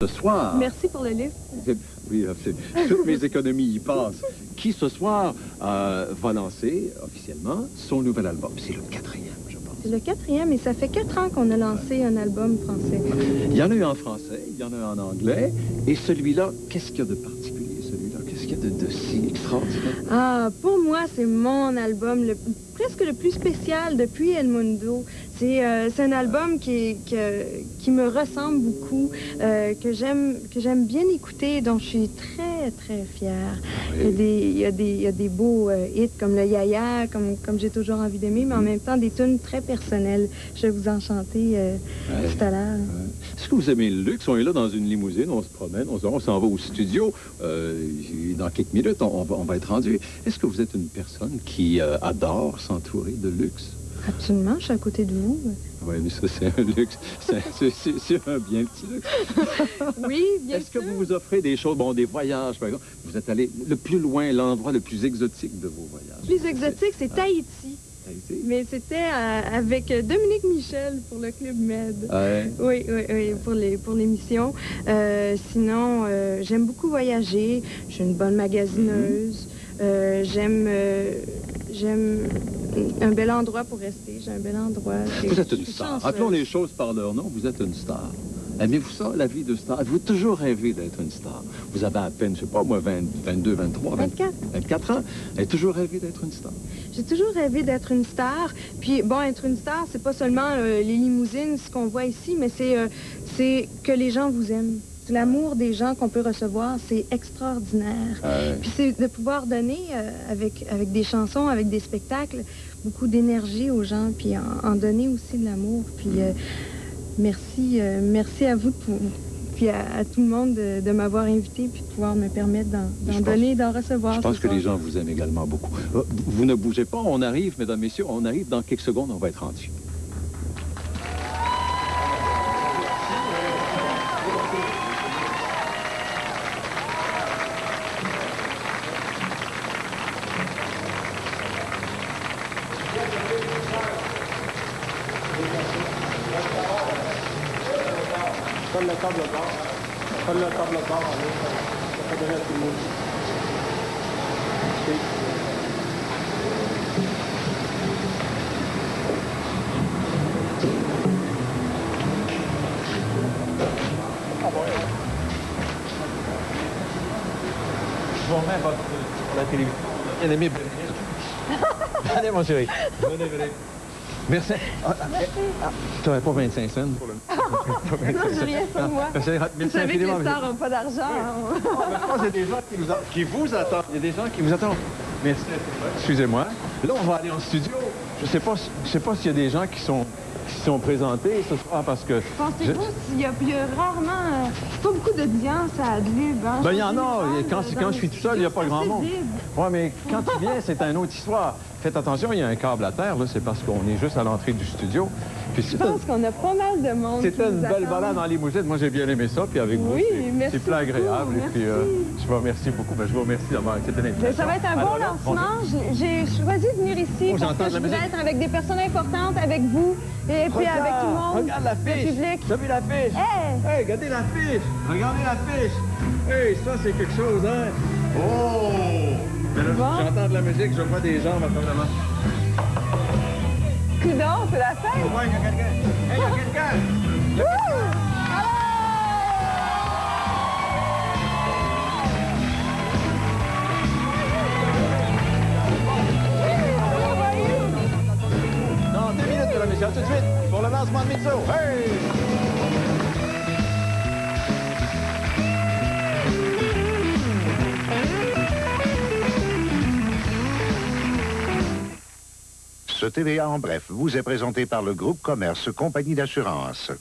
Ce soir... Merci pour le livre. Oui, toutes mes économies y passent. Qui, ce soir, va lancer officiellement son nouvel album. C'est le 4e, je pense. C'est le 4e et ça fait 4 ans qu'on a lancé un album français. Il y en a eu en français, il y en a eu en anglais. Et celui-là, qu'est-ce qu'il y a de particulier, celui-là? Qu'est-ce qu'il y a de si extraordinaire? Ah, pour moi, c'est mon album presque le plus spécial depuis El Mundo. C'est un album qui me ressemble beaucoup, que j'aime bien écouter, dont je suis très, très fière. Oui. Il y a des beaux hits comme le Yaya, comme j'ai toujours envie d'aimer, mais en même temps des tunes très personnelles. Je vais vous en chanter tout à l'heure. Est-ce que vous aimez le luxe? On est là dans une limousine, on se promène, on s'en va au studio. Dans quelques minutes, on va être rendu. Est-ce que vous êtes une personne qui adore s'entourer de luxe? Absolument, je suis à côté de vous. Oui, mais ça, c'est un luxe. C'est un bien petit luxe. Oui, bien sûr. Est-ce que vous vous offrez des choses, bon, des voyages, par exemple? Vous êtes allé le plus loin, l'endroit le plus exotique de vos voyages? Le plus exotique, c'est Tahiti. Tahiti? Mais c'était avec Dominique Michel pour le Club Med. Ouais. Oui, pour l'émission. Sinon, j'aime beaucoup voyager. Je suis une bonne magasineuse. J'aime un bel endroit pour rester. J'ai un bel endroit. Vous êtes une star. Appelons les choses par leur nom. Vous êtes une star. Aimez-vous ça, la vie de star? Avez-vous toujours rêvé d'être une star? Vous avez à peine, je sais pas, moi, 22, 23, 24 ans. Vous avez toujours rêvé d'être une star? J'ai toujours rêvé d'être une star. Puis, bon, être une star, c'est pas seulement les limousines, ce qu'on voit ici, mais c'est que les gens vous aiment. L'amour des gens qu'on peut recevoir, c'est extraordinaire. Puis c'est de pouvoir donner, avec des chansons, avec des spectacles, beaucoup d'énergie aux gens, puis en donner aussi de l'amour. Puis merci à vous, puis à tout le monde de m'avoir invité, puis de pouvoir me permettre d'en donner et d'en recevoir. Je pense que les gens vous aiment également beaucoup. Vous ne bougez pas, on arrive, mesdames, messieurs, on arrive dans quelques secondes, on va être rendu. Donne la table au bord. Donne la table au bord, allez. Ça fait donner à tout le monde. Je vous remets votre la télévision. Bien aimé. Allez, mon chéri. Venez. Merci. Tu n'aurais pas 25 cents pour le... Non, j'ai rien sur moi. Vous savez que les stars n'ont pas d'argent. Je pense qu'il y a des gens qui vous attendent. Il y a des gens qui vous attendent. Merci. Excusez-moi. Là, on va aller en studio. Je sais pas s'il y a des gens qui sont présentés ce soir parce que... Pensez-vous s'il y a rarement... pas beaucoup d'audience à Adlib, hein? Ben, il y en a. Quand je suis tout seul, il n'y a pas grand monde. Oui, mais quand tu viens, c'est une autre histoire. Faites attention, il y a un câble à terre, là. C'est parce qu'on est juste à l'entrée du studio. Puis je pense qu'on a pas mal de monde. C'était une belle balade en limousine. Moi, j'ai bien aimé ça. Puis avec vous, c'est plus agréable. Et puis, je vous remercie beaucoup. Ben, je vous remercie d'avoir accepté l'invitation. Ça va être un bon lancement. J'ai choisi de venir ici parce que je voulais être avec des personnes importantes, avec vous, et puis avec tout le monde. Regarde l'affiche. Le public. Tu as vu l'affiche? Hey, regardez l'affiche. Regardez l'affiche. Hey, ça, c'est quelque chose, hein? Oh! Mais là, j'entends de la musique, je vois des gens, maintenant. Coudon, c'est la fête! Ouais, il y a quelqu'un! Hey, il y a quelqu'un! Dans 2 minutes, mesdames et messieurs, tout de suite, pour le lancement de Mezzo. Hey! Ce TVA en bref vous est présenté par le groupe Commerce Compagnie d'assurance.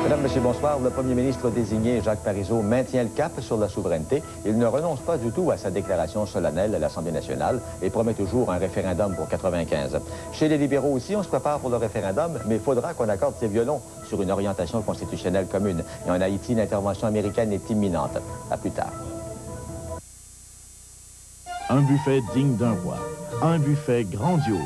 Mesdames, Messieurs, bonsoir. Le premier ministre désigné, Jacques Parizeau, maintient le cap sur la souveraineté. Il ne renonce pas du tout à sa déclaration solennelle à l'Assemblée nationale et promet toujours un référendum pour 95. Chez les libéraux aussi, on se prépare pour le référendum, mais il faudra qu'on accorde ses violons sur une orientation constitutionnelle commune. Et en Haïti, l'intervention américaine est imminente. À plus tard. Un buffet digne d'un roi, un buffet grandiose.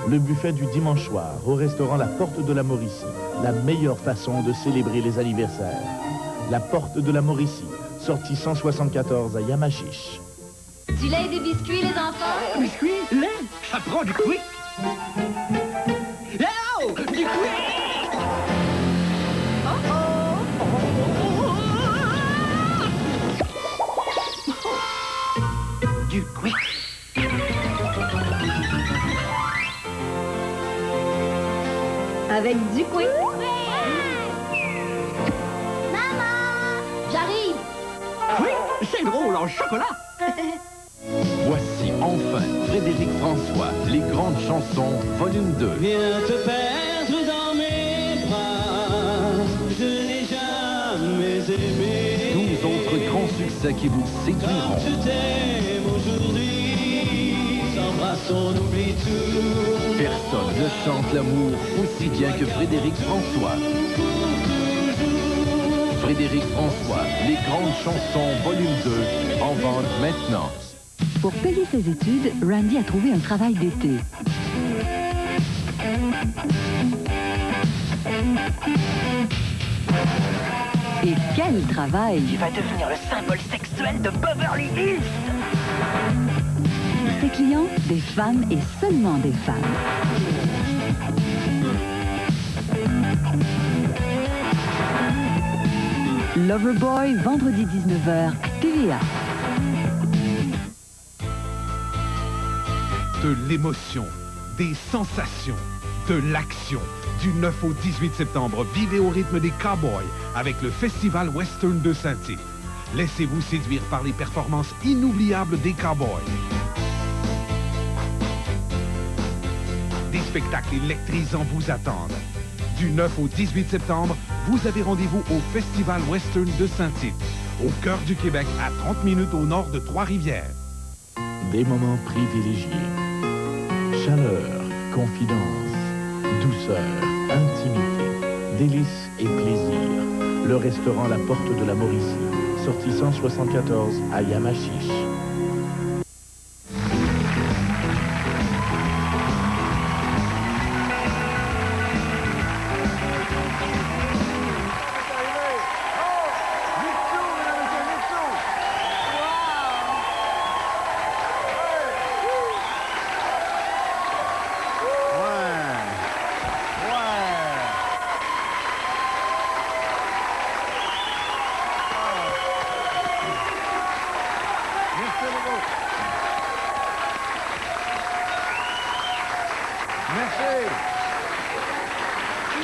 Le buffet du dimanche soir au restaurant La Porte de la Mauricie. La meilleure façon de célébrer les anniversaires. La Porte de la Mauricie, sortie 174 à Yamachiche. Du lait et des biscuits, les enfants? Biscuits? Lait? Ça prend du quick! Oh! Du quick! Du quick! Avec du quick. Maman! J'arrive! Oui, c'est drôle en chocolat! Voici enfin Frédéric François, Les Grandes Chansons, volume 2. Viens te perdre dans mes bras, je n'ai jamais aimé. 12 autres grands succès qui vous séduiront. Je t'aime aujourd'hui, s'embrassons, on oublie tout. Personne ne chante l'amour aussi bien que Frédéric François. Frédéric François, Les Grandes Chansons, volume 2, en vente maintenant. Pour payer ses études, Randy a trouvé un travail d'été. Et quel travail! Tu vas devenir le symbole sexuel de Beverly Hills! Ses clients, des femmes et seulement des femmes. Loverboy, vendredi 19h, TVA. De l'émotion, des sensations, de l'action. Du 9 au 18 septembre, vivez au rythme des Cowboys avec le Festival Western de Saint-Tite. Laissez-vous séduire par les performances inoubliables des Cowboys. Des spectacles électrisants vous attendent. Du 9 au 18 septembre, vous avez rendez-vous au Festival Western de Saint-Tite, au cœur du Québec, à 30 minutes au nord de Trois-Rivières. Des moments privilégiés. Chaleur, confidence, douceur, intimité, délices et plaisir. Le restaurant La Porte de la Mauricie, sortie 174 à Yamachiche.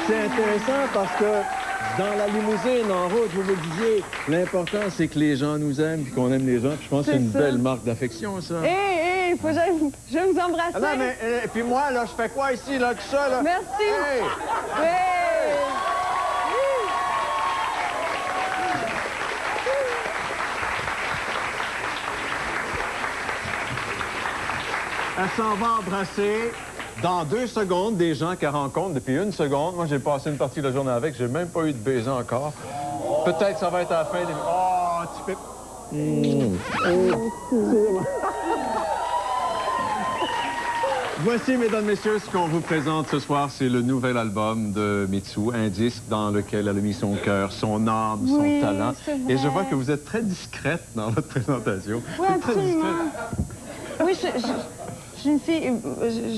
C'est intéressant parce que dans la limousine, en route, vous me disiez, l'important, c'est que les gens nous aiment, puis qu'on aime les gens. Puis je pense que c'est une belle marque d'affection, ça. Hé, faut que je vais vous embrasser. Ah non, mais et puis moi, là, je fais quoi ici, là, tout ça, là? Merci. Hey! Hey! Elle s'en va embrasser dans 2 secondes des gens qu'elle rencontre depuis 1 seconde. Moi, j'ai passé une partie de la journée avec. J'ai même pas eu de baiser encore. Peut-être ça va être à la fin des... Oh, tu fais... Voici, mesdames, messieurs, ce qu'on vous présente ce soir. C'est le nouvel album de Mitsou, un disque dans lequel elle a mis son cœur, son âme, son talent. Et je vois que vous êtes très discrète dans votre présentation. Oui, absolument. Oui, je suis une fille,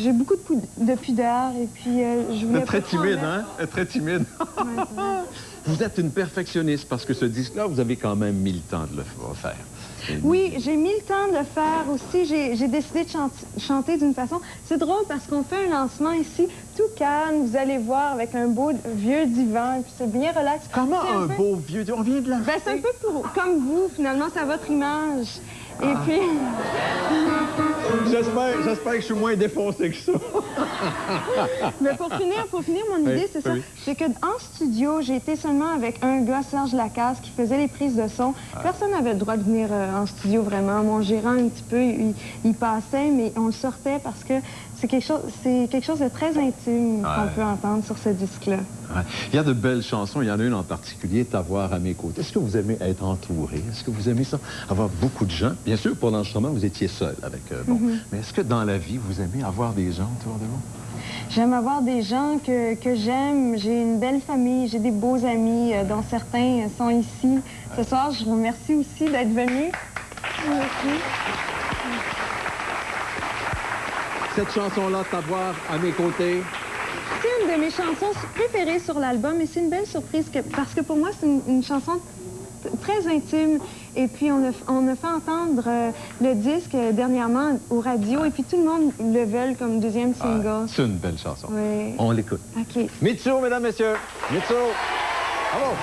j'ai beaucoup de pudeur et puis je voulais... Très timide, hein? Très timide. Vous êtes une perfectionniste parce que ce disque-là, vous avez quand même mis le temps de le faire. Oui, j'ai mis le temps de le faire aussi. J'ai décidé de chanter d'une façon... C'est drôle parce qu'on fait un lancement ici, tout calme, vous allez voir, avec un beau vieux divan, et puis c'est bien relax. Comment un beau vieux divan? On vient de la... Ben, c'est un peu comme vous, finalement, c'est à votre image. Et puis... J'espère que je suis moins défoncé que ça. Mais pour finir mon idée, c'est ça. C'est qu'en studio, j'ai été seulement avec un gars, Serge Lacasse, qui faisait les prises de son. Personne n'avait le droit de venir en studio, vraiment. Mon gérant, un petit peu, il passait, mais on le sortait parce que c'est quelque chose de très intime qu'on peut entendre sur ce disque-là. Ouais. Il y a de belles chansons. Il y en a une en particulier, T'avoir à mes côtés. Est-ce que vous aimez être entouré? Est-ce que vous aimez ça? Avoir beaucoup de gens? Bien sûr, pour l'enregistrement, vous étiez seul avec... Mais est-ce que dans la vie, vous aimez avoir des gens autour de vous? J'aime avoir des gens que j'aime. J'ai une belle famille, j'ai des beaux amis, dont certains sont ici. Ce soir, je vous remercie aussi d'être venus. Merci. Cette chanson-là, Savoir à mes côtés. C'est une de mes chansons préférées sur l'album et c'est une belle surprise parce que pour moi, c'est une chanson très intime. Et puis, on a fait entendre le disque dernièrement aux radios et puis tout le monde le veut comme deuxième single. C'est une belle chanson. Oui. On l'écoute. OK. Mitsu, mesdames, messieurs. Mitsu. Bravo.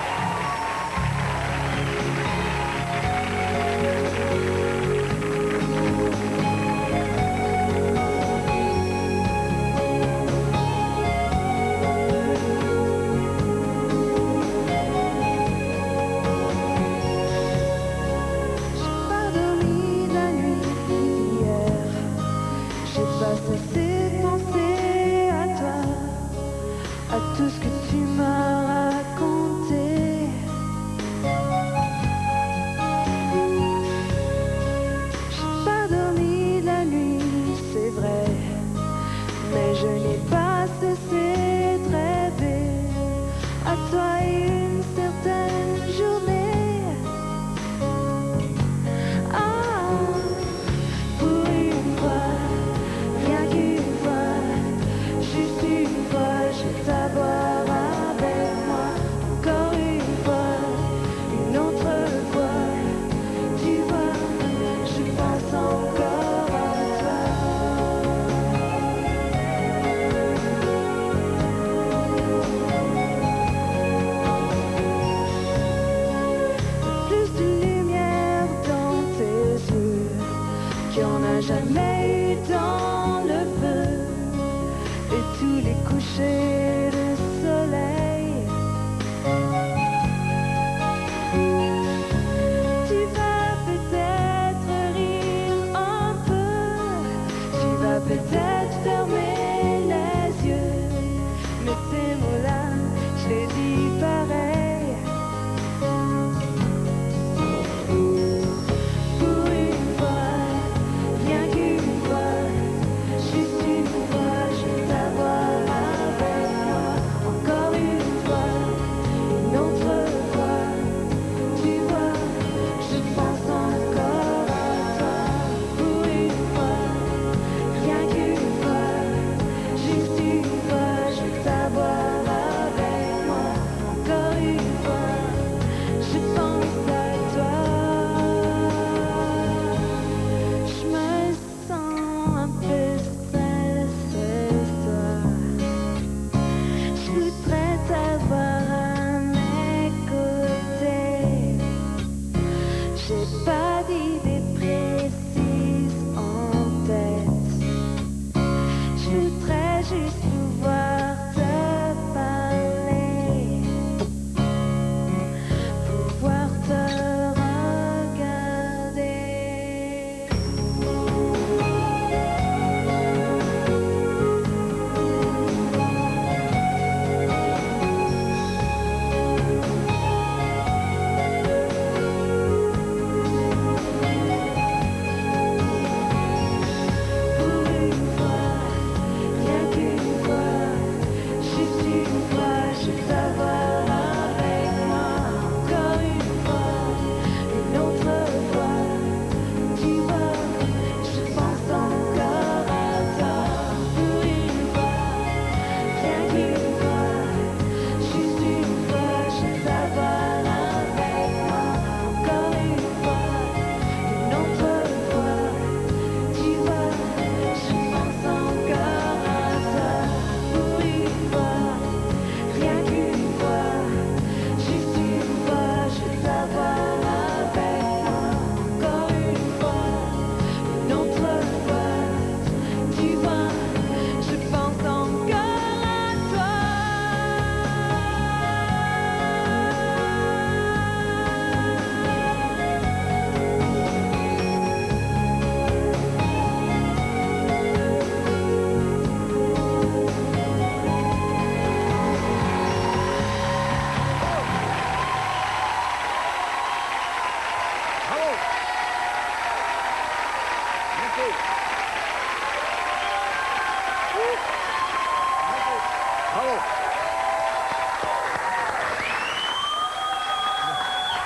C'est penser à toi, à tout ce que tu m'as raconté. J'ai pas dormi la nuit, c'est vrai, mais je n'ai pas cessé de rêver à toi et une certaine journée. Savoir avec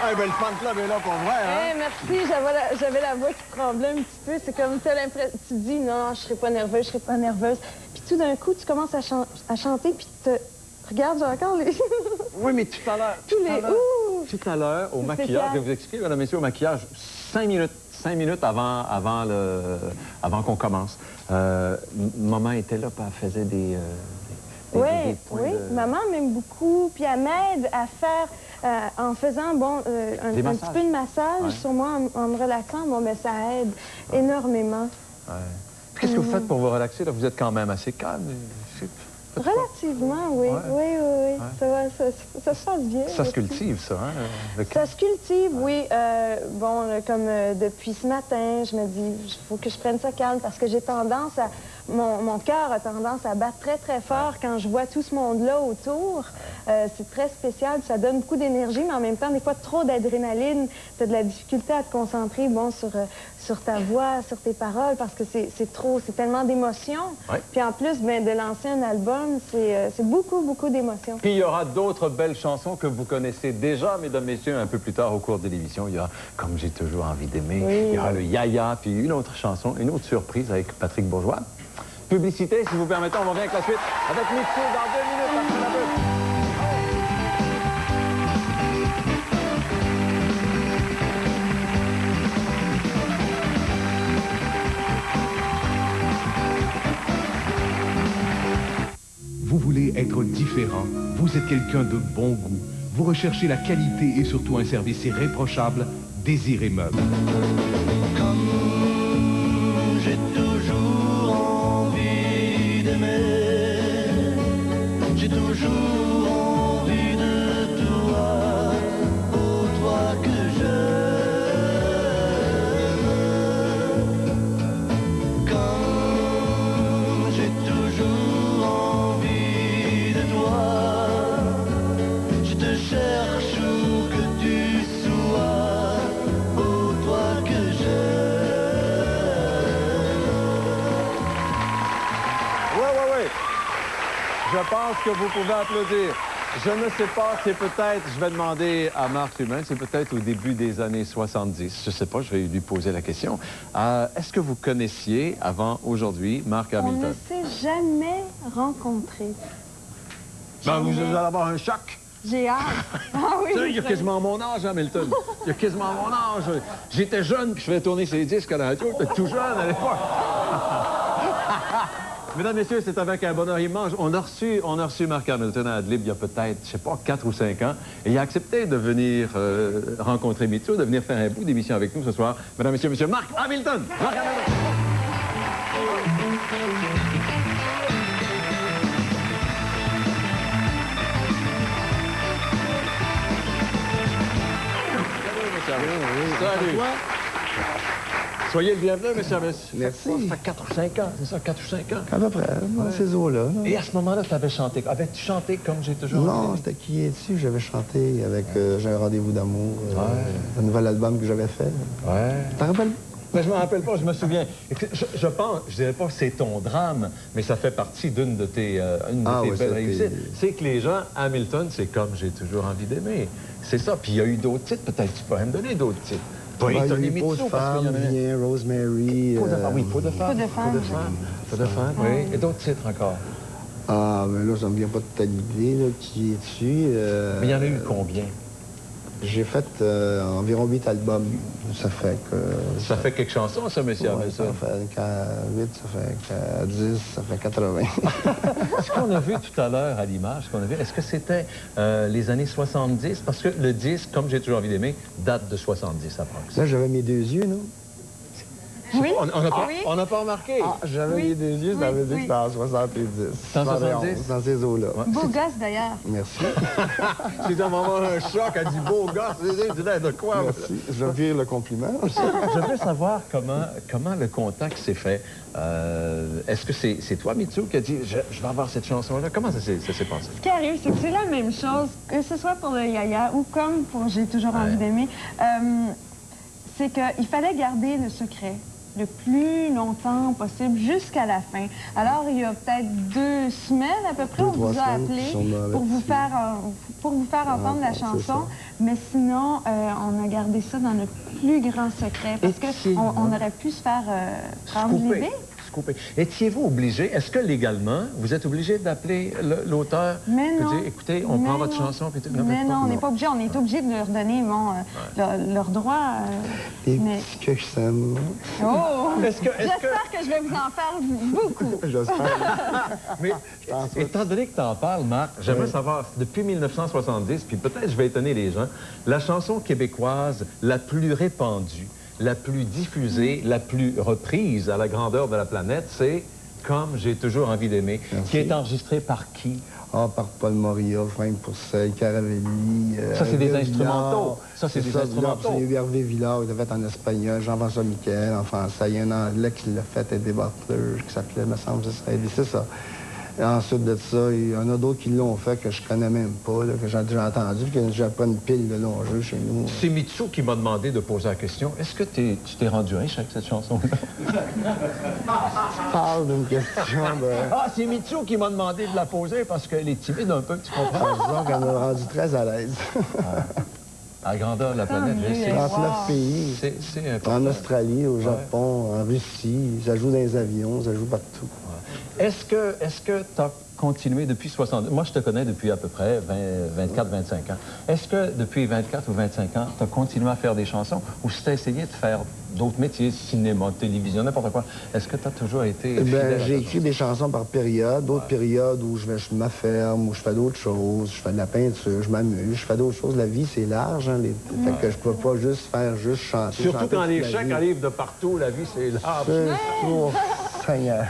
Ah, ben, le fan club est là pour vrai, hein? Merci, j'avais la voix qui tremblait un petit peu. C'est comme tu as l'impression... Tu te dis, non, je serai pas nerveuse, je serai pas nerveuse. Puis tout d'un coup, tu commences à chanter, puis regarde, j'ai encore les... Oui, mais tout à l'heure... Tout à l'heure, au maquillage, je vais vous expliquer, mesdames et messieurs, au maquillage, 5 minutes avant qu'on commence. Maman était là, puis elle faisait des Oui, maman m'aime beaucoup, puis elle m'aide à faire... en faisant un petit peu de massage sur moi, en me relaxant, mais ça aide énormément. Ouais. Qu'est-ce que vous faites pour vous relaxer? Là? Vous êtes quand même assez calme. Relativement, oui. Ouais. Oui. Ça se passe bien. Ça se cultive, ça, hein? Ça se cultive, oui. Comme depuis ce matin, je me dis, il faut que je prenne ça calme parce que j'ai tendance à... Mon cœur a tendance à battre très, très fort quand je vois tout ce monde-là autour. C'est très spécial, ça donne beaucoup d'énergie, mais en même temps, des fois, trop d'adrénaline. Tu as de la difficulté à te concentrer, sur ta voix, sur tes paroles, parce que c'est tellement d'émotions. Ouais. Puis en plus, de lancer un album, c'est beaucoup, beaucoup d'émotions. Puis il y aura d'autres belles chansons que vous connaissez déjà, mesdames, messieurs, un peu plus tard au cours de l'émission. Il y aura Comme j'ai toujours envie d'aimer, il y aura le Yaya, puis une autre chanson, une autre surprise avec Patrick Bourgeois. Publicité, si vous permettez, on revient avec la suite avec Mitsu dans 2 minutes après la pub. Vous voulez être différent, vous êtes quelqu'un de bon goût, vous recherchez la qualité et surtout un service irréprochable, Désiré Meubles. Comme j'ai toujours envie d'aimer, j'ai toujours envie de toi, oh toi que j'aime. Comme j'ai toujours envie de toi, je te cherche où que tu sois, oh toi que j'aime. Je pense que vous pouvez applaudir. Je ne sais pas, c'est peut-être, je vais demander à Marc Humain, c'est peut-être au début des années 70, je ne sais pas, je vais lui poser la question. Est-ce que vous connaissiez, avant aujourd'hui, Marc Hamilton? On ne s'est jamais rencontrés. Ben, vous allez avoir un choc. J'ai hâte. Ah oui. Il y a quasiment mon âge, Hamilton. Il y a quasiment mon âge. J'étais jeune, puis je faisais tourner ses disques à la radio. J'étais tout jeune à l'époque. Mesdames, messieurs, c'est avec un bonheur immense. On a reçu Marc Hamilton à Adlib il y a peut-être, je sais pas, 4 ou 5 ans. Et il a accepté de venir rencontrer Mitsu, de venir faire un bout d'émission avec nous ce soir. Mesdames, messieurs, monsieur Marc Hamilton. Marc Hamilton. Salut. Soyez le bienvenu, monsieur. Merci. Ça fait 4 ou 5 ans, c'est ça, 4 ou 5 ans? À peu près, dans ces eaux-là. Et à ce moment-là, tu avais chanté. Avais-tu chanté Comme j'ai toujours envie? Non, c'était Qui es-tu? J'avais chanté avec J'ai un rendez-vous d'amour, un nouvel album que j'avais fait. Ouais. T'en rappelles? Mais je me rappelle pas, je me souviens. Je pense, je dirais pas que c'est ton drame, mais ça fait partie d'une de tes belles réussites. C'est que les gens, Hamilton, c'est Comme j'ai toujours envie d'aimer. C'est ça. Puis il y a eu d'autres titres, peut-être tu pourrais me donner d'autres titres. Il y a eu Peau de femme, Vient, Rosemary... Peau de femme, oui, Peau de femme. Peau de femme, oui. Et d'autres titres encore? Ah, mais là, ça me vient pas de telle idée, là. Qui es-tu? Mais il y en a eu combien? J'ai fait environ 8 albums. Ça fait que... Ça fait quelques chansons, ça, monsieur? Ouais, ça fait 8, ça fait 10, ça fait 80. Ce qu'on a vu tout à l'heure à l'image, est-ce que c'était les années 70? Parce que le disque, Comme j'ai toujours envie d'aimer, date de 70 approximativement. Là, j'avais mes 2 yeux, non? Oui. On n'a pas remarqué. Ah, j'avais les 2 yeux, ça veut dire que c'était en 70. C'est en 70? Dans ces eaux-là. Ouais. Beau gosse, d'ailleurs. Merci. J'ai dit à maman un choc, elle dit beau gosse. Je dis de quoi? Merci. Je vire le compliment. Je veux savoir comment le contact s'est fait. Est-ce que c'est toi, Mitsu, qui a dit je vais avoir cette chanson-là? Comment ça s'est passé? Ce qui arrive, c'est que c'est la même chose, que ce soit pour le Yaya ou comme pour J'ai toujours envie d'aimer. C'est qu'il fallait garder le secret. le plus longtemps possible jusqu'à la fin. Alors, il y a peut-être 2 semaines à peu près, on vous a appelé pour vous faire entendre la chanson. Mais sinon, on a gardé ça dans le plus grand secret parce qu'on aurait pu se faire prendre l'idée. Étiez-vous obligé, est-ce que légalement, vous êtes obligé d'appeler l'auteur et de dire, écoutez, on prend votre chanson? Mais non, on n'est pas obligé. On est obligé de leur donner leur droit. Des petits que je sème. Oh! J'espère que je vais vous en faire beaucoup. J'espère. Mais étant donné que tu en parles, Marc, j'aimerais savoir, depuis 1970, puis peut-être je vais étonner les gens, la chanson québécoise la plus répandue, la plus diffusée, la plus reprise à la grandeur de la planète, c'est « Comme j'ai toujours envie d'aimer », qui est enregistré par qui? Par Paul Moria, Frank Pourcel, Caravelli. Ça, c'est des instrumentaux. Ça, c'est des instrumentaux. Il y a eu Hervé Villard, il l'a fait en espagnol, Jean-François Michel, en français. Il y a un Anglais qui l'a fait, Eddie Butler, qui s'appelait, me semble, c'est ça. Et ensuite de ça, il y en a d'autres qui l'ont fait que je connais même pas, là, que j'ai déjà entendu, puis que j'ai pas une pile de longs jeux chez nous. C'est Mitsu qui m'a demandé de poser la question. Est-ce que tu t'es rendu riche avec cette chanson-là? Parle d'une question de... c'est Mitsu qui m'a demandé de la poser parce qu'elle est timide un peu, tu comprends? Disons qu'elle m'a rendu très à l'aise. À la grandeur de la planète, je sais. 39 pays. C'est important. En Australie, au Japon, en Russie. Ça joue dans les avions, ça joue partout. Est-ce que tu as continué depuis 60... Moi, je te connais depuis à peu près 24-25 ans. Est-ce que depuis 24 ou 25 ans, tu as continué à faire des chansons ou si tu as essayé de faire d'autres métiers, cinéma, télévision, n'importe quoi? Est-ce que tu as toujours été... J'ai écrit des chansons par période, d'autres périodes où je vais chez ma ferme, où je fais d'autres choses, je fais de la peinture, je m'amuse, je fais d'autres choses. La vie, c'est large, hein, fait que je peux pas juste chanter. Surtout quand les chèques arrivent de partout, la vie, c'est large. Seigneur.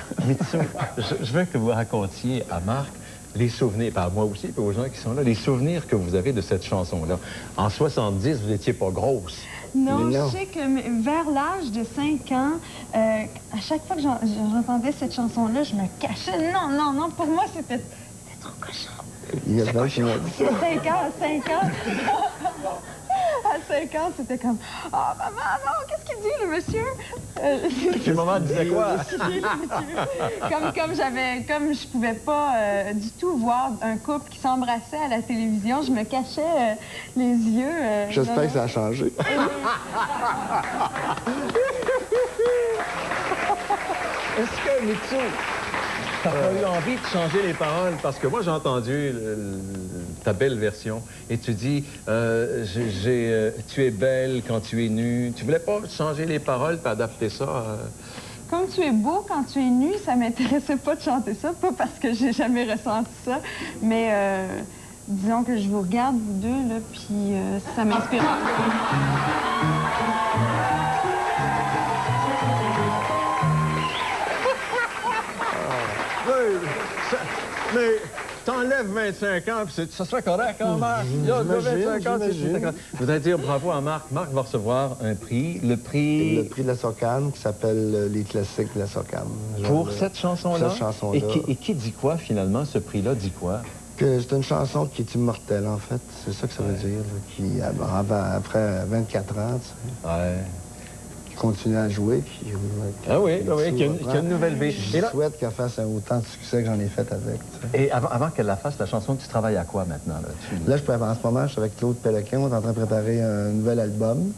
Je veux que vous racontiez à Marc les souvenirs, par moi aussi, puis aux gens qui sont là, les souvenirs que vous avez de cette chanson-là. En 70, vous n'étiez pas grosse. Non, je sais que vers l'âge de 5 ans, à chaque fois que j'entendais cette chanson-là, je me cachais. Non, pour moi, c'était trop cochon. Il y a 5 ans. À 5 ans, c'était comme « Ah, maman, non, qu'est-ce qu'il dit, le monsieur? » Quel moment disait quoi? Comme je pouvais pas du tout voir un couple qui s'embrassait à la télévision, je me cachais les yeux. J'espère que ça a changé. Est-ce que, Mitsu, t'as pas eu envie de changer les paroles? Parce que moi, j'ai entendu ta belle version et tu dis tu es belle quand tu es nue. Tu voulais pas changer les paroles et adapter ça? Comme tu es beau quand tu es nu, ça m'intéressait pas de chanter ça, pas parce que j'ai jamais ressenti ça, mais disons que je vous regarde, vous deux, là, puis ça m'inspire. Mais t'enlèves 25 ans, puis ça serait correct, hein, Marc? Je voudrais dire bravo à Marc. Marc va recevoir un prix, le prix de la Socam, qui s'appelle Les Classiques de la Socam. Pour cette chanson-là? Cette chanson-là. Et qui dit quoi, finalement, ce prix-là dit quoi? Que c'est une chanson qui est immortelle, en fait. C'est ça que ça veut dire. Qui, après 24 ans, tu sais. Continue à jouer. Puis, qui a une nouvelle vie. Je souhaite qu'elle fasse autant de succès que j'en ai fait avec. Tu sais. Et avant qu'elle la fasse, la chanson, tu travailles à quoi maintenant? Là, en ce moment, je suis avec Claude Péloquin. On est en train de préparer un nouvel album.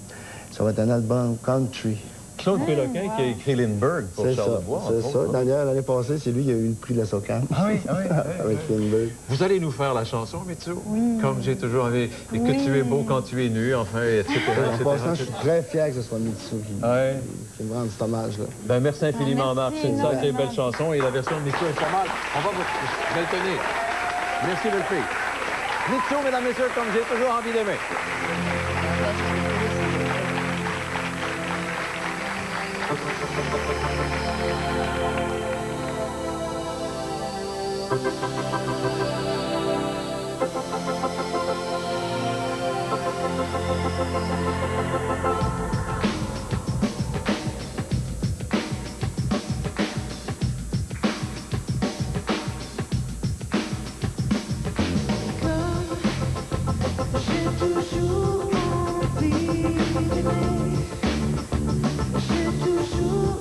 Ça va être un album country. Claude Péloquin qui a écrit Lindbergh pour Charles-de-Bois. C'est ça. D'ailleurs, l'année passée, c'est lui qui a eu le prix de la Socam. Oui. Avec Lindbergh. Vous allez nous faire la chanson, Mitsu? Oui. Comme j'ai toujours envie. Et que tu es beau quand tu es nu, enfin, etc. En passant, je suis très fier que ce soit Mitsu qui me rende cet hommage-là. Ben, merci infiniment, Marc. C'est une sacrée belle chanson et la version de Mitsu est pas mal. On va vous le tenir. Merci, belle fille. Mitsu, mesdames, messieurs, comme j'ai toujours envie d'aimer. J'ai toujours envie d'aimer. J'ai toujours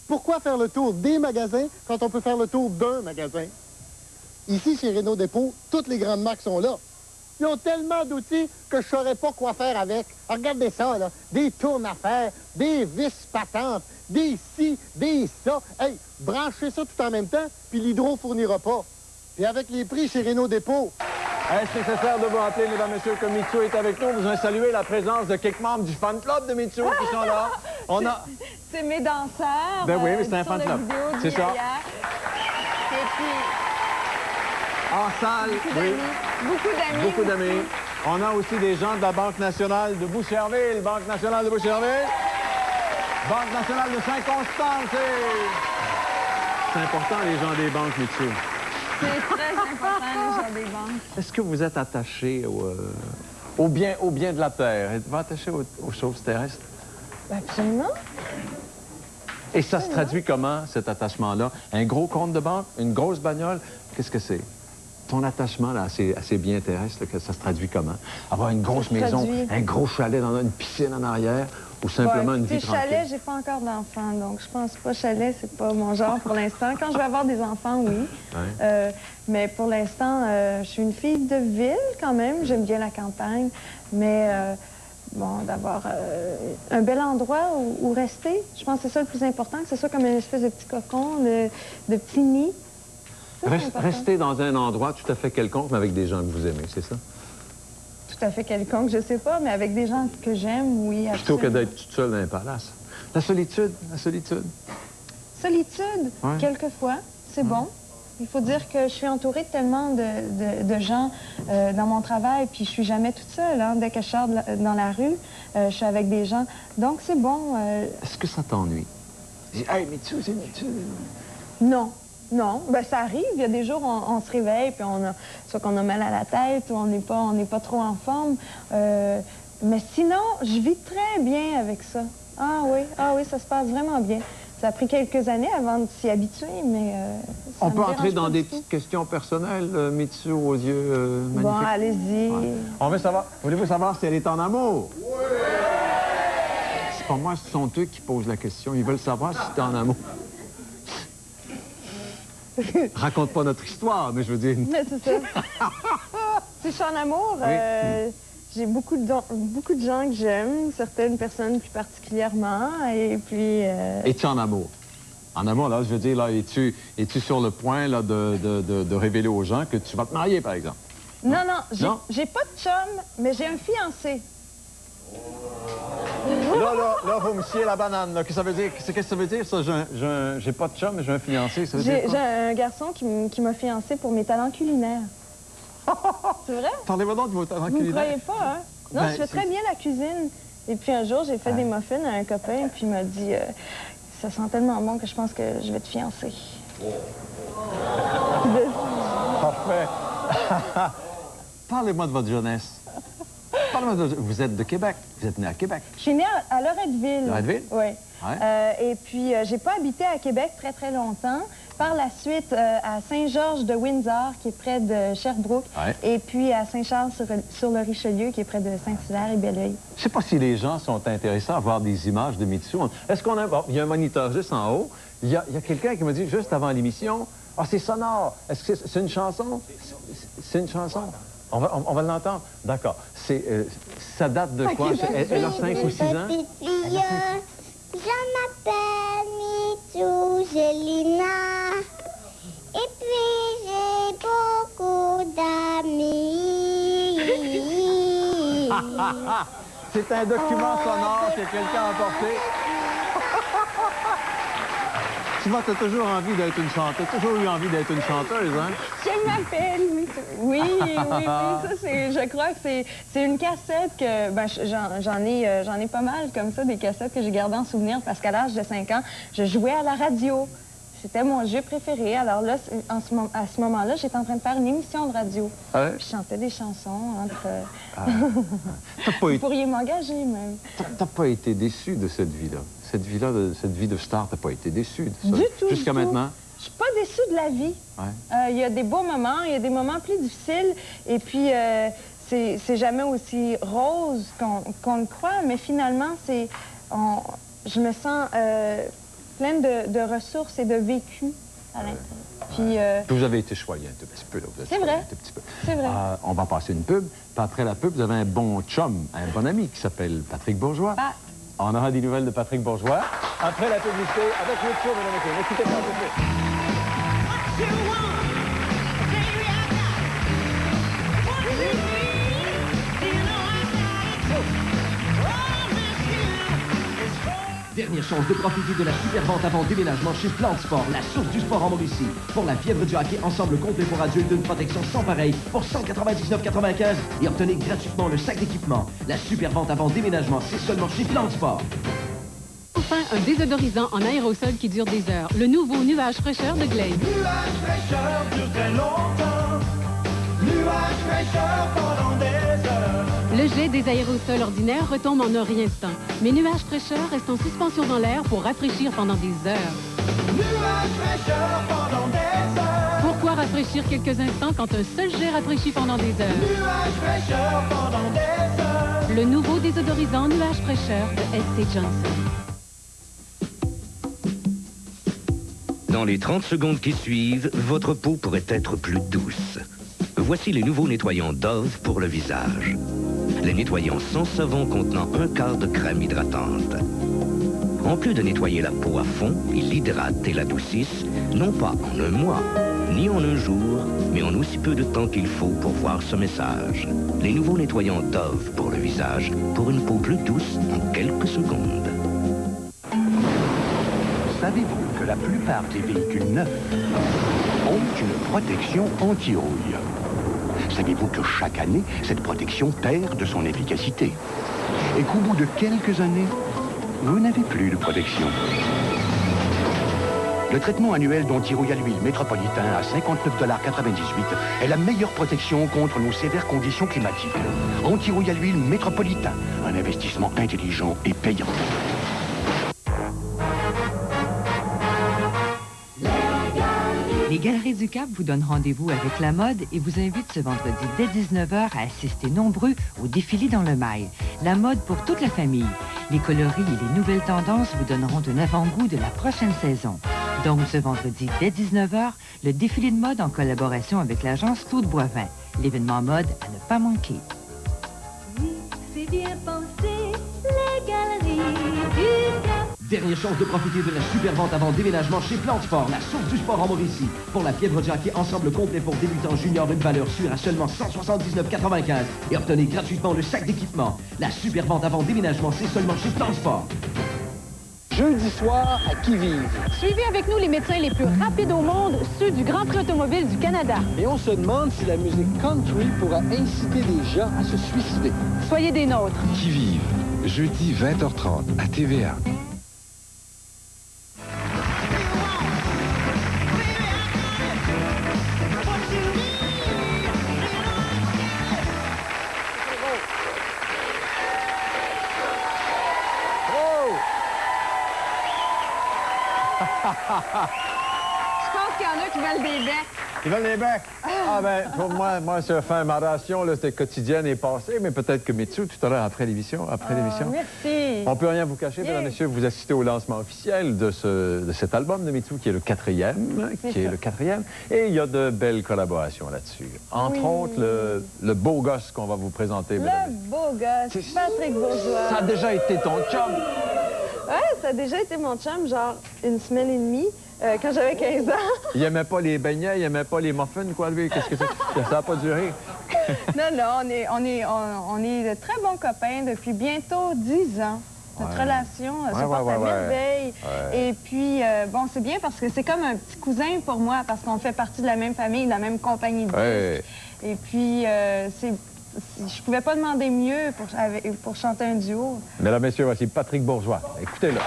Pourquoi faire le tour des magasins quand on peut faire le tour d'un magasin? Ici, chez Renault Dépôt, toutes les grandes marques sont là. Ils ont tellement d'outils que je ne saurais pas quoi faire avec. Regardez ça, là. Des tournes à faire, des vis patentes, des ci, des ça. Hey, branchez ça tout en même temps, puis l'hydro fournira pas. Puis avec les prix chez Renault Dépôt... Est-ce nécessaire de vous rappeler, mesdames et messieurs, que Mitsu est avec nous? Vous avez salué la présence de quelques membres du fan club de Mitsu qui sont là. On a... C'est mes danseurs. Ben oui, mais c'est un fan club. C'est ça. Et puis... En salle, Beaucoup d'amis. Beaucoup d'amis. On a aussi des gens de la Banque nationale de Boucherville. Banque nationale de Boucherville. Banque nationale de Saint-Constance. C'est important, les gens des banques, Mitsu. C'est très important, les gens des banques. Est-ce que vous êtes attaché au bien de la Terre? Êtes-vous attaché aux choses terrestres? Absolument. Et ça se traduit comment, cet attachement-là? Un gros compte de banque? Une grosse bagnole? Qu'est-ce que c'est? Ton attachement là, à ces biens terrestres, que ça se traduit comment? Avoir une grosse maison, un gros chalet dans une piscine en arrière, ou simplement une vie tranquille? Chalet, j'ai pas encore d'enfants, donc je pense pas chalet, c'est pas mon genre pour l'instant. Quand je vais avoir des enfants, oui. Ouais. Mais pour l'instant, je suis une fille de ville quand même. J'aime bien la campagne, mais bon, d'avoir un bel endroit où rester, je pense que c'est ça le plus important, que ce soit comme une espèce de petit cocon, de petit nid. Rester dans un endroit tout à fait quelconque, mais avec des gens que vous aimez, c'est ça? Tout à fait quelconque, je sais pas, mais avec des gens que j'aime, oui, absolument. Plutôt que d'être toute seule dans un palace. La solitude, la solitude. Solitude, ouais. Quelquefois, c'est bon. Il faut dire que je suis entourée tellement de gens dans mon travail, puis je suis jamais toute seule. Hein. Dès que je sors dans la rue, je suis avec des gens. Donc, c'est bon. Est-ce que ça t'ennuie? Hey, Mitsu, c'est Mitsu. Non. Non, ben ça arrive. Il y a des jours où on se réveille, puis soit qu'on a mal à la tête, ou on n'est pas trop en forme. Mais sinon, je vis très bien avec ça. Ah oui, ça se passe vraiment bien. Ça a pris quelques années avant de s'y habituer, mais... on peut entrer dans des petites questions personnelles, Mitsu, aux yeux magnifiques? Bon, allez-y. Ouais. On veut savoir... Voulez-vous savoir si elle est en amour? Oui! C'est pas moi, ce sont eux qui posent la question. Ils veulent savoir si tu es en amour. Raconte pas notre histoire, mais je veux dire... Mais c'est ça. Si je suis en amour, oui. J'ai beaucoup de gens que j'aime, certaines personnes plus particulièrement, et puis... Es-tu en amour? En amour, là, je veux dire, là, es-tu sur le point là, de révéler aux gens que tu vas te marier, par exemple? Non, j'ai pas de chum, mais j'ai un fiancé. Là, vous me sciez la banane. Qu'est-ce que ça veut dire? Qu'est-ce que ça veut dire, ça? J'ai pas de chum, mais j'ai un fiancé. Ça veut dire quoi? J'ai un garçon qui m'a fiancé pour mes talents culinaires. C'est vrai? Parlez-moi donc de vos talents culinaires. Vous ne croyez pas, hein? Non, je fais très bien la cuisine. Et puis un jour, j'ai fait des muffins à un copain, puis il m'a dit ça sent tellement bon que je pense que je vais te fiancer. Parfait. Parlez-moi de votre jeunesse. Parle-moi vous êtes de Québec. Vous êtes né à Québec. Je suis née à Loretteville. Loretteville? Oui. Ouais. Et puis, j'ai pas habité à Québec très, très longtemps. Par la suite, à Saint-Georges de Windsor, qui est près de Sherbrooke. Ouais. Et puis à Saint-Charles-sur-le-Richelieu, qui est près de Saint-Hilaire et Belleuil. Je ne sais pas si les gens sont intéressés à voir des images de Mitsu. Est-ce qu'on a... Bon, il y a un moniteur juste en haut. Il y a quelqu'un qui m'a dit juste avant l'émission, « Ah, c'est sonore. Est-ce que c'est une chanson? » C'est une chanson? On va l'entendre. D'accord. Ça date de quoi? Elle a 5 ou 6 ans? Je m'appelle Mitsu-Gélina. Et puis j'ai beaucoup d'amis. C'est un document sonore que quelqu'un a apporté. Tu vois, t'as toujours envie d'être une chanteuse. T'as toujours eu envie d'être une chanteuse, hein? Je m'appelle Mitsu. Oui, ça, je crois que c'est une cassette que... Ben, j'en ai pas mal comme ça, des cassettes que j'ai gardées en souvenir, parce qu'à l'âge de 5 ans, je jouais à la radio. C'était mon jeu préféré. Alors là, à ce moment-là, j'étais en train de faire une émission de radio. Ah ouais? Puis je chantais des chansons entre... Vous pourriez m'engager, même. T'as pas été déçu de cette vie-là? Cette vie de star, t'as pas été déçu de ça? Du tout, jusqu'à maintenant? Je suis pas déçue de la vie. Ouais. Il y a des beaux moments, il y a des moments plus difficiles. Et puis, c'est jamais aussi rose qu'on le croit. Mais finalement, je me sens pleine de ressources et de vécu à l'intérieur. Puis, vous avez été choyé un tout petit peu, là. C'est vrai. C'est vrai. On va passer une pub. Puis après la pub, vous avez un bon chum, un bon ami qui s'appelle Patrick Bourgeois. On aura des nouvelles de Patrick Bourgeois. Après la publicité, avec le tour, mesdames et messieurs. N'écoutez pas tout de suite. Dernière chance de profiter de la super vente avant déménagement chez Plante Sport, la source du sport en Mauricie. Pour la fièvre du hockey, ensemble complet pour adultes d'une protection sans pareil pour 199,95 et obtenez gratuitement le sac d'équipement. La super vente avant déménagement, c'est seulement chez Plante Sport. Enfin, un désodorisant en aérosol qui dure des heures. Le nouveau Nuage Fraîcheur de Glade. Nuage Fraîcheur dure très longtemps. Nuage Fraîcheur pendant des heures. Le jet des aérosols ordinaires retombe en un rien de temps. Mais Nuage Fraîcheur reste en suspension dans l'air pour rafraîchir pendant des heures. Nuage Fraîcheur pendant des heures. Pourquoi rafraîchir quelques instants quand un seul jet rafraîchit pendant des heures? Nuage Fraîcheur pendant des heures. Le nouveau désodorisant Nuage Fraîcheur de S.C. Johnson. Dans les 30 secondes qui suivent, votre peau pourrait être plus douce. Voici les nouveaux nettoyants Dove pour le visage. Les nettoyants sans savon contenant 1/4 de crème hydratante. En plus de nettoyer la peau à fond, ils l'hydratent et l'adoucissent, non pas en un mois, ni en un jour, mais en aussi peu de temps qu'il faut pour voir ce message. Les nouveaux nettoyants Dove pour le visage, pour une peau plus douce en quelques secondes. Savez-vous que la plupart des véhicules neufs ont une protection anti-rouille? Savez-vous que chaque année, cette protection perd de son efficacité? Et qu'au bout de quelques années, vous n'avez plus de protection? Le traitement annuel d'anti-rouille à l'huile métropolitain à 59,98 $, est la meilleure protection contre nos sévères conditions climatiques. Anti-rouille à l'huile métropolitain, un investissement intelligent et payant. Les Galeries du Cap vous donnent rendez-vous avec la mode et vous invitent ce vendredi dès 19 h à assister nombreux au défilé dans le Mail. La mode pour toute la famille. Les coloris et les nouvelles tendances vous donneront un avant-goût de la prochaine saison. Donc ce vendredi dès 19 h, le défilé de mode en collaboration avec l'agence Claude Boivin. L'événement mode à ne pas manquer. Oui, c'est bien pensé, les Galeries du Cap. Dernière chance de profiter de la super vente avant déménagement chez Plante Sport, la source du sport en Mauricie. Pour la fièvre du hockey, ensemble complet pour débutants juniors d'une valeur sûre à seulement 179,95 et obtenez gratuitement le sac d'équipement. La super vente avant déménagement, c'est seulement chez Plante Sport. Jeudi soir à Qui vive. Suivez avec nous les médecins les plus rapides au monde, ceux du Grand Prix automobile du Canada. Et on se demande si la musique country pourra inciter les gens à se suicider. Soyez des nôtres. Qui vive, jeudi 20h30 à TVA. Je pense qu'il y en a qui veulent des becs. Ils veulent des becs? Ah ben, pour moi, je fais ma ration, là, c'était quotidienne et passée, mais peut-être que Mitsu, tout à l'heure, après l'émission. Merci. On peut rien vous cacher, mesdames et messieurs, vous assistez au lancement officiel de cet album de Mitsu, qui est le quatrième, et il y a de belles collaborations là-dessus. Entre autres, le beau gosse qu'on va vous présenter. Le beau gosse, Patrick Bourgeois. Ça a déjà été ton chum? Ouais, ça a déjà été mon chum, genre une semaine et demie. Quand j'avais 15 ans. Il aimait pas les beignets, il aimait pas les muffins, quoi, lui? Qu'est-ce que c'est? Ça n'a pas duré? Non, on est de très bons copains depuis bientôt 10 ans. Notre relation se porte à merveille. Et puis, bon, c'est bien parce que c'est comme un petit cousin pour moi, parce qu'on fait partie de la même famille, de la même compagnie de disques. Et puis, je pouvais pas demander mieux pour chanter un duo. Mesdames, messieurs, voici Patrick Bourgeois. Écoutez-le.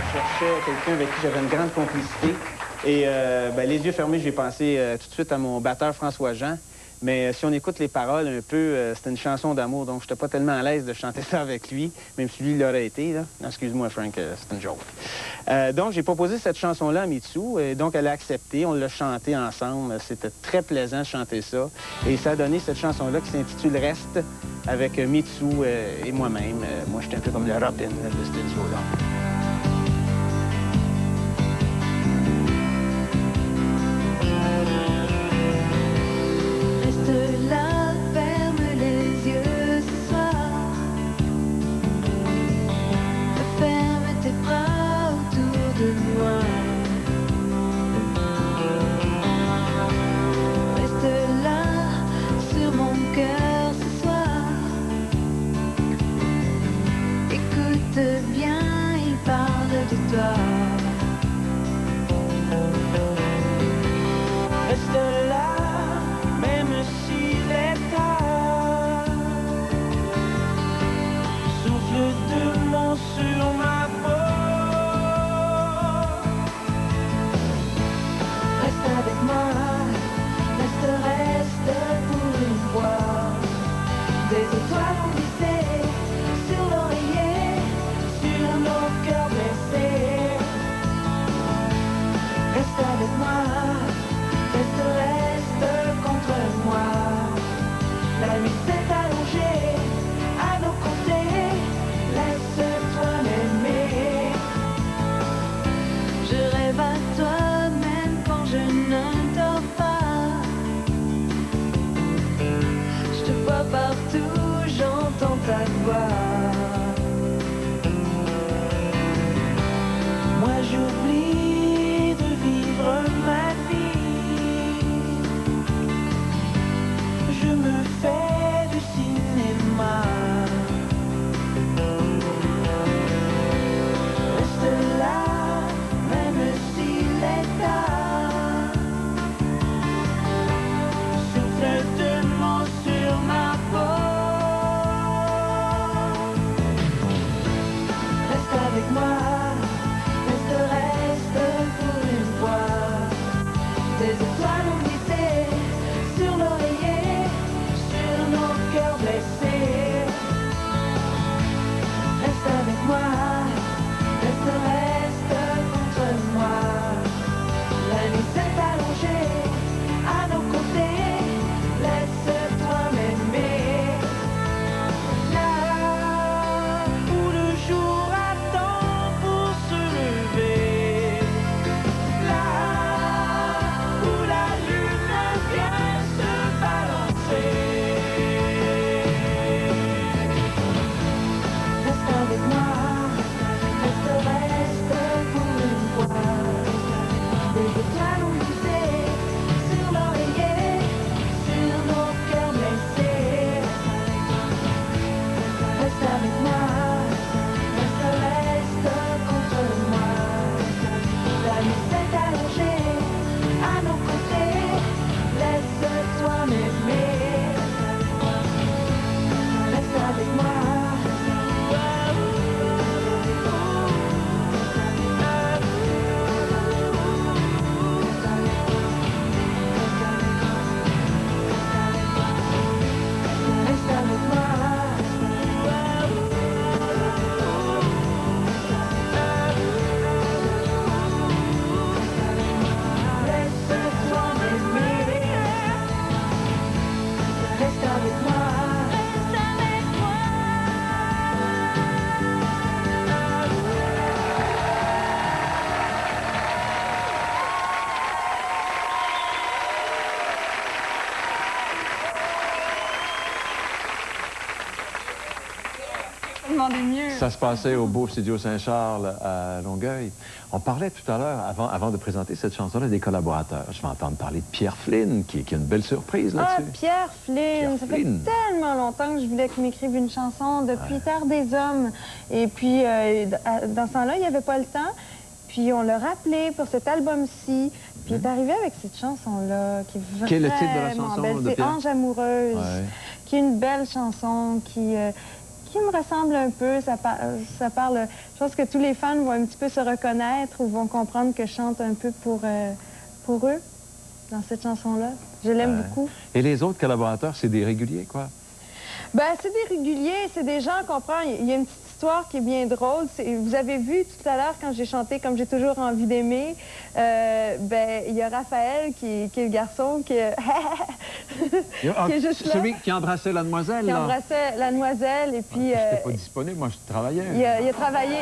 Je cherchais quelqu'un avec qui j'avais une grande complicité. Et les yeux fermés, j'ai pensé tout de suite à mon batteur François-Jean. Mais si on écoute les paroles un peu, c'était une chanson d'amour, donc je n'étais pas tellement à l'aise de chanter ça avec lui, même si lui il l'aurait été. Là. Excuse-moi, Frank, c'est une joke. Donc j'ai proposé cette chanson-là à Mitsu, et donc elle a accepté, on l'a chantée ensemble. C'était très plaisant de chanter ça. Et ça a donné cette chanson-là qui s'intitule « Reste » avec Mitsu et moi-même. Moi, j'étais un peu comme le Robin de ce duo-là. Demandez mieux. Ça se passait au Beau Studio Saint-Charles à Longueuil. On parlait tout à l'heure, avant de présenter cette chanson-là, des collaborateurs. Je vais entendre parler de Pierre Flynn, qui a une belle surprise là-dessus. Ah, Pierre Flynn! Ça fait tellement longtemps que je voulais qu'il m'écrive une chanson, depuis Terre des Hommes. Et puis, dans ce temps-là, il n'y avait pas le temps. Puis, on l'a rappelé pour cet album-ci. Puis, il est arrivé avec cette chanson-là, qui est vraiment Quel est le titre de la chanson belle. de C'est Pierre? Ange amoureuse, Ouais. qui est une belle chanson, qui me ressemble un peu. Ça parle... Je pense que tous les fans vont un petit peu se reconnaître ou vont comprendre que je chante un peu pour eux, dans cette chanson-là. Je l'aime beaucoup. Et les autres collaborateurs, c'est des réguliers, quoi? Ben, c'est des réguliers, c'est des gens, on comprend. Il y a une petite histoire qui est bien drôle. Vous avez vu tout à l'heure, quand j'ai chanté « Comme j'ai toujours envie d'aimer », ben, il y a Raphaël, qui est le garçon, qui est juste là. Celui qui embrassait la demoiselle, Qui là. embrassait la demoiselle, et puis... J'étais pas disponible, moi, je travaillais. Il a travaillé...